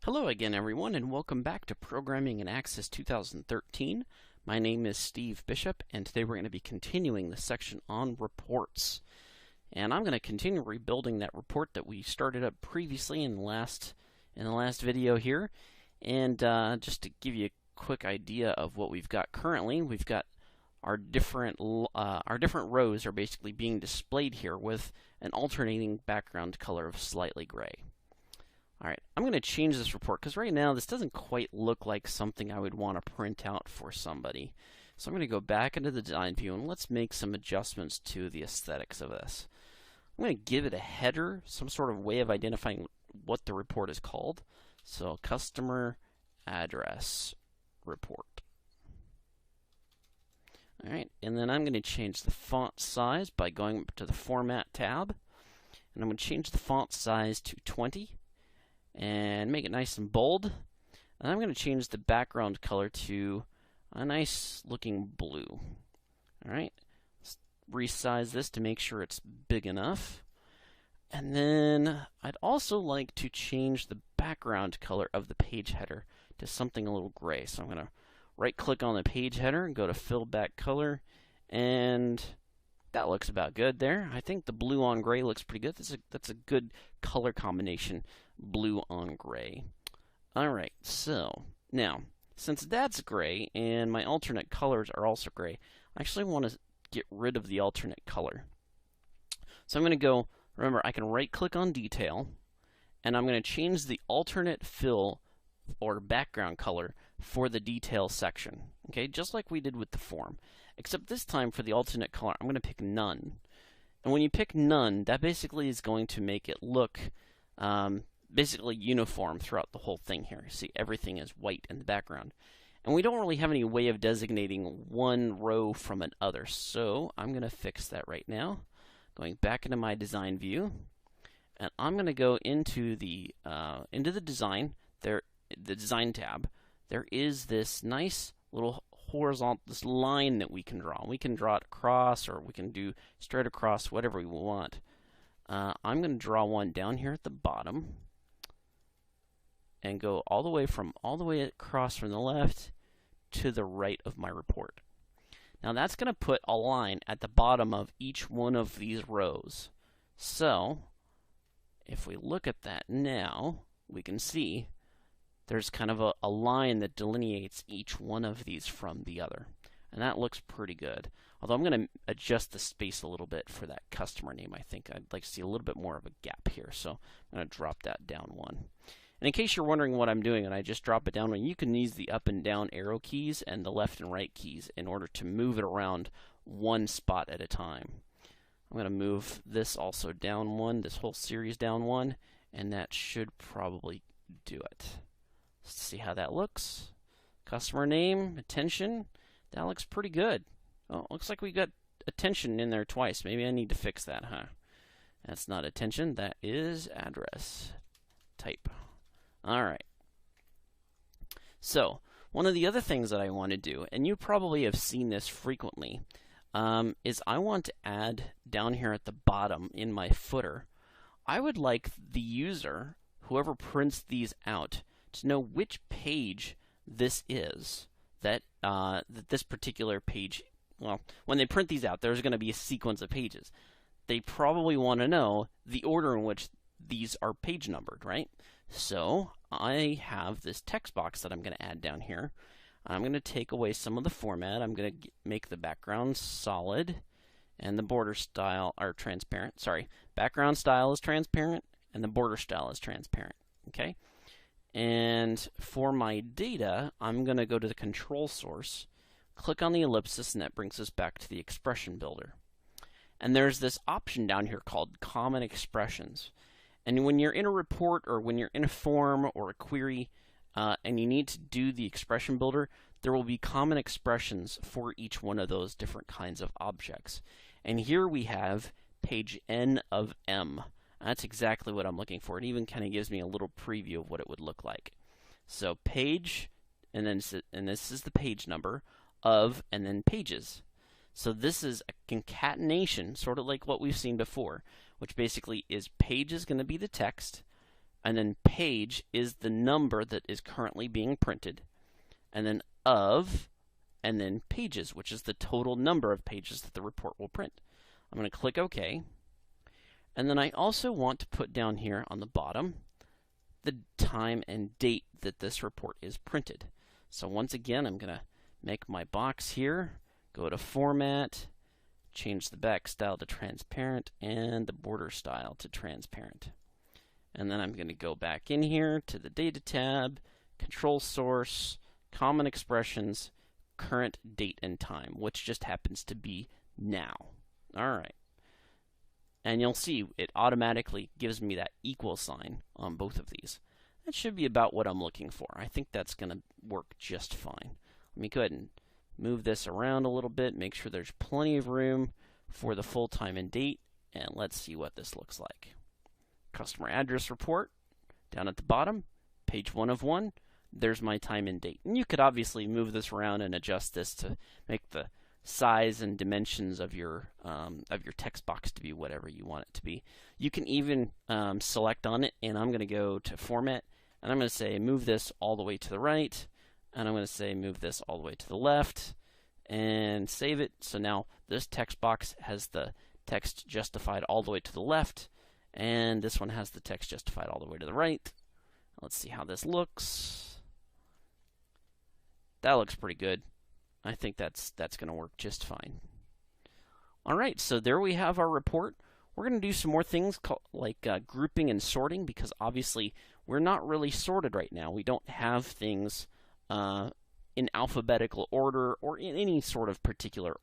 Hello again, everyone, and welcome back to Programming in Access 2013. My name is Steve Bishop, and today we're going to be continuing the section on reports. And I'm going to continue rebuilding that report that we started up previously in the last video here. And just to give you a quick idea of what we've got currently, we've got our different rows are basically being displayed here with an alternating background color of slightly gray. Alright, I'm going to change this report because right now this doesn't quite look like something I would want to print out for somebody. So I'm going to go back into the design view and let's make some adjustments to the aesthetics of this. I'm going to give it a header, some sort of way of identifying what the report is called. So customer address report. Alright, and then I'm going to change the font size by going to the Format tab. And I'm going to change the font size to 20. And make it nice and bold. And I'm going to change the background color to a nice looking blue. Alright, let's resize this to make sure it's big enough. And then I'd also like to change the background color of the page header to something a little gray. So I'm going to right click on the page header and go to fill back color, and that looks about good there. I think the blue on gray looks pretty good. That's a good color combination, blue on gray. Alright, so now, since that's gray and my alternate colors are also gray, I actually want to get rid of the alternate color. So I'm going to go, remember, I can right click on detail, and I'm going to change the alternate fill or background color for the detail section. Okay, just like we did with the form. Except this time for the alternate color, I'm going to pick none. And when you pick none, that basically is going to make it look basically uniform throughout the whole thing here. See, everything is white in the background. And we don't really have any way of designating one row from another, so I'm going to fix that right now. Going back into my design view, and I'm going to go into the design tab. There is this nice little horizontal, this line that we can draw. We can draw it across, or we can do straight across, whatever we want. I'm going to draw one down here at the bottom and go all the way across from the left to the right of my report. Now that's going to put a line at the bottom of each one of these rows. So if we look at that now, we can see there's kind of a line that delineates each one of these from the other. And that looks pretty good. Although I'm going to adjust the space a little bit for that customer name. I think I'd like to see a little bit more of a gap here. So I'm going to drop that down one. And in case you're wondering what I'm doing and I just drop it down one, you can use the up and down arrow keys and the left and right keys in order to move it around one spot at a time. I'm going to move this also down one, this whole series down one, and that should probably do it. Let's see how that looks. Customer name, attention. That looks pretty good. Oh, looks like we got attention in there twice. Maybe I need to fix that, huh? That's not attention. That is address type. All right. So, one of the other things that I want to do, and you probably have seen this frequently, is I want to add down here at the bottom in my footer, I would like the user, whoever prints these out, to know which page this is, that this particular page, well, when they print these out, there's going to be a sequence of pages. They probably want to know the order in which these are page numbered, right? So I have this text box that I'm going to add down here. I'm going to take away some of the format. I'm going to make the background solid and the border style are transparent. Sorry, background style is transparent and the border style is transparent. Okay? And for my data, I'm going to go to the control source, click on the ellipsis, and that brings us back to the expression builder. And there's this option down here called Common Expressions. And when you're in a report or when you're in a form or a query and you need to do the expression builder, there will be common expressions for each one of those different kinds of objects. And here we have page N of M. That's exactly what I'm looking for. It even kind of gives me a little preview of what it would look like. So page, and this is the page number of, and then pages. So this is a concatenation, sort of like what we've seen before, which basically is page is going to be the text, and then page is the number that is currently being printed, and then of, and then pages, which is the total number of pages that the report will print. I'm going to click OK. And then I also want to put down here on the bottom the time and date that this report is printed. So once again, I'm going to make my box here, go to Format, change the back style to transparent, and the border style to transparent. And then I'm going to go back in here to the Data tab, Control Source, Common Expressions, Current Date and Time, which just happens to be now. Alright. And you'll see it automatically gives me that equal sign on both of these. That should be about what I'm looking for. I think that's going to work just fine. Let me go ahead and move this around a little bit, make sure there's plenty of room for the full time and date, and let's see what this looks like. Customer address report, down at the bottom, page 1 of 1, there's my time and date. And you could obviously move this around and adjust this to make the size and dimensions of your text box to be whatever you want it to be. You can even select on it, and I'm going to go to Format, and I'm going to say move this all the way to the right, and I'm going to say move this all the way to the left, and save it. So now this text box has the text justified all the way to the left, and this one has the text justified all the way to the right. Let's see how this looks. That looks pretty good. I think that's going to work just fine. Alright, so there we have our report. We're going to do some more things like grouping and sorting, because obviously we're not really sorted right now. We don't have things in alphabetical order or in any sort of particular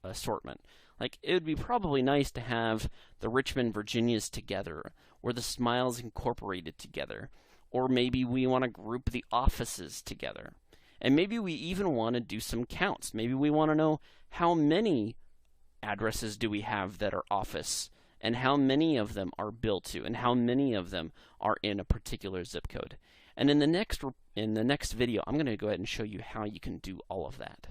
assortment. Like, it would be probably nice to have the Richmond Virginias together, or the Smiles Incorporated together, or maybe we want to group the offices together. And maybe we even want to do some counts. Maybe we want to know how many addresses do we have that are office, and how many of them are billed to, and how many of them are in a particular zip code. And in the next video, I'm going to go ahead and show you how you can do all of that.